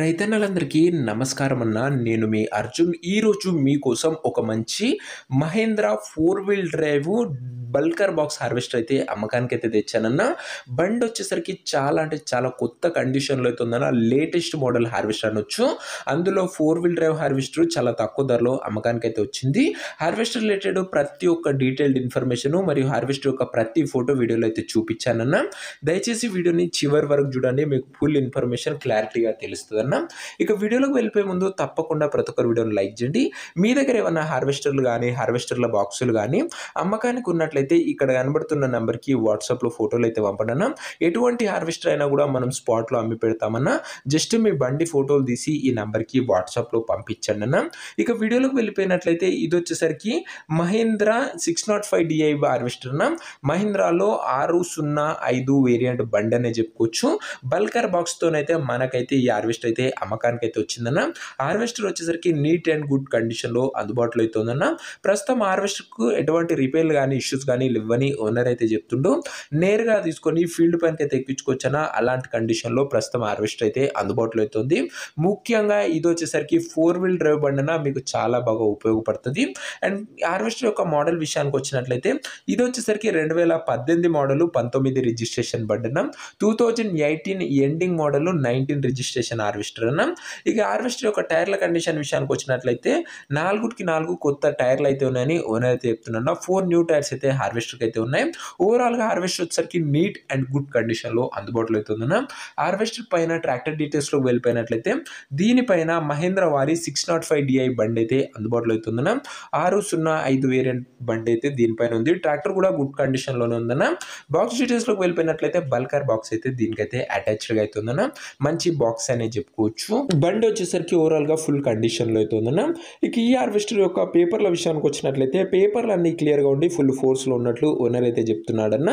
రైతన్నలందరికీ నమస్కారం అన్న. నేను మీ అర్జున్. ఈరోజు మీకోసం ఒక మంచి మహేంద్ర 4 వీల్ డ్రైవ్ బల్కర్ బాక్స్ హార్వెస్టర్ అయితే అమ్మకానికైతే తెచ్చానన్న. బండొచ్చేసరికి చాలా అంటే చాలా కొత్త కండిషన్‌లో అయితే ఉందన్న. లేటెస్ట్ మోడల్ హార్వెస్టర్ అనొచ్చు. అందులో 4 వీల్ డ్రైవ్ హార్వెస్టర్ చాలా తక్కువ ధరలో అమ్మకానికైతే వచ్చింది. హార్వెస్టర్ రిలేటెడ్ ప్రతి ఒక్క డీటెయిల్డ్ ఇన్ఫర్మేషన్ మరియు హార్వెస్టర్ యొక్క ప్రతి ఫోటో వీడియోలో అయితే చూపించానన్న. దయచేసి వీడియోని చివరి వరకు చూడండి. మీకు ఫుల్ ఇన్ఫర్మేషన్ క్లారిటీగా తెలుస్తదన్న. ఇక వీడియోలోకి వెళ్ళిపోయే ముందు తప్పకుండా ప్రతి ఒక్కరు వీడియోని లైక్ చేయండి. మీ దగ్గర ఏమన్నా హార్వెస్టర్లు కానీ హార్వెస్టర్ల బాక్సులు కానీ అమ్మకానికి ఉన్నట్లయితే ఇక్కడ కనబడుతున్న నెంబర్కి వాట్సాప్లో ఫోటోలు అయితే పంపడన్నా. ఎటువంటి హార్వెస్టర్ అయినా కూడా మనం స్పాట్లో అమ్మి పెడతామన్నా. జస్ట్ మీ బండి ఫోటోలు తీసి ఈ నెంబర్కి వాట్సాప్లో పంపించండి అన్న. ఇక వీడియోలోకి వెళ్ళిపోయినట్లయితే ఇది వచ్చేసరికి మహేంద్ర 605 DI హార్వెస్టర్ అన్న. మహేంద్రాలో 605 వేరియంట్ బండి అనే చెప్పుకోవచ్చు. బల్కర్ బాక్స్తోనైతే మనకైతే ఈ హార్వెస్టర్ అయితే అమ్మకానికైతే వచ్చిందన్న. హార్వెస్టర్ వచ్చేసరికి నీట్ అండ్ గుడ్ కండిషన్లో అందుబాటులో అయితే ఉందన్న. ప్రస్తుతం హార్వెస్టర్కు ఎటువంటి రిపేర్లు కానీ ఇష్యూస్ కానీ ఇవ్వని ఓనర్ అయితే చెప్తుండు. నేరుగా తీసుకొని ఫీల్డ్ పైనకి అయితే ఎక్కించుకోవచ్చన. అలాంటి కండిషన్లో ప్రస్తుతం హార్వెస్టర్ అయితే అందుబాటులో అయితే ఉంది. ముఖ్యంగా ఇది వచ్చేసరికి 4 వీల్ డ్రైవ్ బండిన మీకు చాలా బాగా ఉపయోగపడుతుంది. అండ్ హార్వెస్టర్ యొక్క మోడల్ విషయానికి వచ్చినట్లయితే ఇది వచ్చేసరికి 2018 మోడల్ 19 రిజిస్ట్రేషన్ బండిన. 2018 ఎండింగ్ మోడల్ 19 రిజిస్ట్రేషన్ హార్వెస్టర్ అన్న. ఇక హార్వెస్టర్ యొక్క టైర్ల కండిషన్ విషయానికి వచ్చినట్లయితే 4 కొత్త టైర్లు అయితే ఉన్నాయని ఓనర్ అయితే చెప్తున్నా. 4 న్యూ టైర్స్ అయితే హార్వెస్టర్కి అయితే ఉన్నాయి. ఓవరాల్గా హార్వెస్టర్ వచ్చేసరికి నీట్ అండ్ గుడ్ కండిషన్లో అందుబాటులో అయితే ఉందన్న. హార్వెస్టర్ పైన ట్రాక్టర్ డీటెయిల్స్లోకి వెళ్ళిపోయినట్లయితే దీనిపైన మహేంద్ర వారి 605 DI బండి అయితే అందుబాటులో అయితే ఉందన్న. 605 వేరియంట్ బండి అయితే దీనిపైన ఉంది. ట్రాక్టర్ కూడా గుడ్ కండిషన్లోనే ఉందన్న. బాక్స్ డీటెయిల్స్లోకి వెళ్ళిపోయినట్లయితే బల్కర్ బాక్స్ అయితే దీనికైతే అటాచ్డ్గా అయితే ఉందన్న. మంచి బాక్స్ అనే చెప్పుకోవచ్చు. బండి వచ్చేసరికి ఓవరాల్గా ఫుల్ కండిషన్లో అయితే ఉందన్న. ఇక ఈ హార్వెస్టర్ యొక్క పేపర్ల విషయానికి వచ్చినట్లయితే పేపర్లు అన్ని క్లియర్గా ఉండి ఫుల్ ఫోర్స్లో ఉన్నట్లు ఓనర్ అయితే చెప్తున్నాడన్న.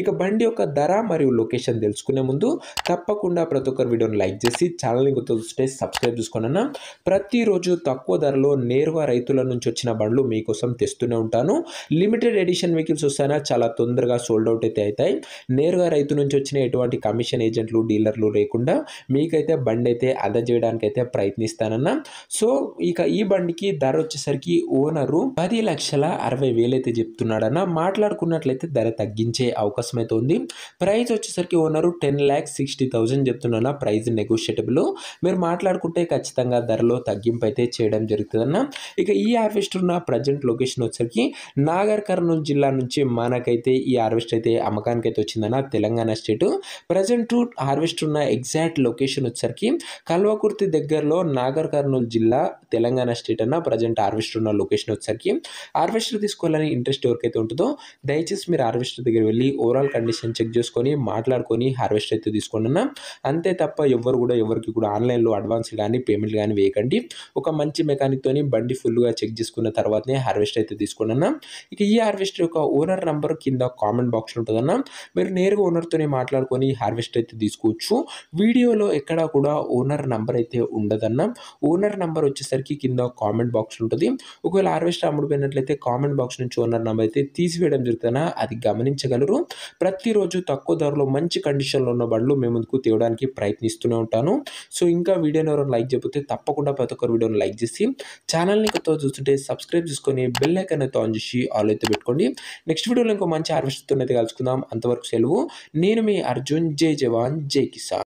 ఇక బండి యొక్క ధర మరియు లొకేషన్ తెలుసుకునే ముందు తప్పకుండా ప్రతి ఒక్కరు వీడియోని లైక్ చేసి ఛానల్ని గుర్తుంటే సబ్స్క్రైబ్ చేసుకోనన్న. ప్రతిరోజు తక్కువ ధరలో నేరుగా రైతుల నుంచి వచ్చిన బండ్లు మీకోసం తెస్తూనే ఉంటాను. లిమిటెడ్ ఎడిషన్ వెహికల్స్ వస్తాయన్నా చాలా తొందరగా సోల్డ్ అవుట్ అయితే అవుతాయి. నేరుగా రైతు నుంచి వచ్చిన ఎటువంటి కమిషన్ ఏజెంట్లు డీలర్లు లేకుండా మీకైతే బండి అయితే అందజేయడానికి అయితే ప్రయత్నిస్తానన్న. సో ఇక ఈ బండికి ధర వచ్చేసరికి ఓనరు 10,60,000 అయితే చెప్తున్నాడన్న. మాట్లాడుకున్నట్లయితే ధర తగ్గించే అవకాశం అయితే ఉంది. ప్రైస్ వచ్చేసరికి ఓనరు 10,60,000 చెప్తున్నా. Price negotiable. మీరు మాట్లాడుకుంటే ఖచ్చితంగా ధరలో తగ్గింపు అయితే చేయడం జరుగుతుందన్న. ఇక ఈ హార్వెస్టర్ ఉన్న ప్రజెంట్ లొకేషన్ వచ్చేసరికి నాగర్ కర్నూలు జిల్లా నుంచి మనకైతే ఈ హార్వెస్టర్ అయితే అమ్మకానికి అయితే వచ్చిందన్న. తెలంగాణ స్టేట్. ప్రజెంట్ హార్వెస్టర్ ఉన్న ఎగ్జాక్ట్ లొకేషన్ వచ్చేసరికి కల్వకుర్తి దగ్గరలో నాగర్ కర్నూలు జిల్లా తెలంగాణ స్టేట్ అన్న. ప్రజెంట్ హార్వెస్టర్ ఉన్న లొకేషన్ వచ్చేసరికి హార్వెస్టర్ తీసుకోవాలని ఇంట్రెస్ట్ ఎవరికైతే ఉంటుందో దయచేసి మీరు హార్వెస్టర్ దగ్గర వెళ్ళి ఓవరాల్ కండిషన్ చెక్ చేసుకొని మాట్లాడుకొని హార్వెస్టర్ అయితే తీసుకోండి అన్న. అంతే తప్ప ఎవరికి కూడా ఆన్లైన్లో అడ్వాన్స్ కానీ పేమెంట్లు కానీ వేయకండి. ఒక మంచి మెకానిక్తోని బండి ఫుల్గా చెక్ చేసుకున్న తర్వాతనే హార్వెస్టర్ అయితే తీసుకోండి అన్న. ఇక ఈ హార్వెస్టర్ యొక్క ఓనర్ నంబర్ కింద కామెంట్ బాక్స్లో ఉంటుందన్న. మీరు నేరుగా ఓనర్తోనే మాట్లాడుకొని హార్వెస్టర్ అయితే తీసుకోవచ్చు. వీడియోలో ఎక్కడా కూడా ఓనర్ నంబర్ అయితే ఉండదన్న. ఓనర్ నంబర్ వచ్చేసరికి కింద కామెంట్ బాక్స్ ఉంటుంది. ఒకవేళ హార్వెస్టర్ అమ్ముడుపోయినట్లయితే కామెంట్ బాక్స్ నుంచి ఓనర్ నంబర్ అయితే తీసివేయడం జరుగుతుందన్న. అది గమనించగలరు. ప్రతిరోజు తక్కువ ధరలో మంచి కండిషన్లో ఉన్న బండ్లు మేము ముందుకు తేవడానికి ప్రయత్నిస్తూనే ఉంటాను. సో ఇంకా వీడియోని ఎవరైనా లైక్ చేయకపోతే తప్పకుండా ప్రతి ఒక్కరు వీడియోని లైక్ చేసి ఛానల్ని కొత్తగా చూస్తుంటే సబ్స్క్రైబ్ చేసుకొని బెల్ ఐకాన్ అయితే ఆన్ చేసి ఆల్ అయితే పెట్టుకోండి. నెక్స్ట్ వీడియోలో ఇంకో మంచి హార్వెస్టర్తో అయితే కలుసుకుందాం. అంతవరకు సెలవు. నేను మీ అర్జున్. జై జవాన్ జై కిసాన్.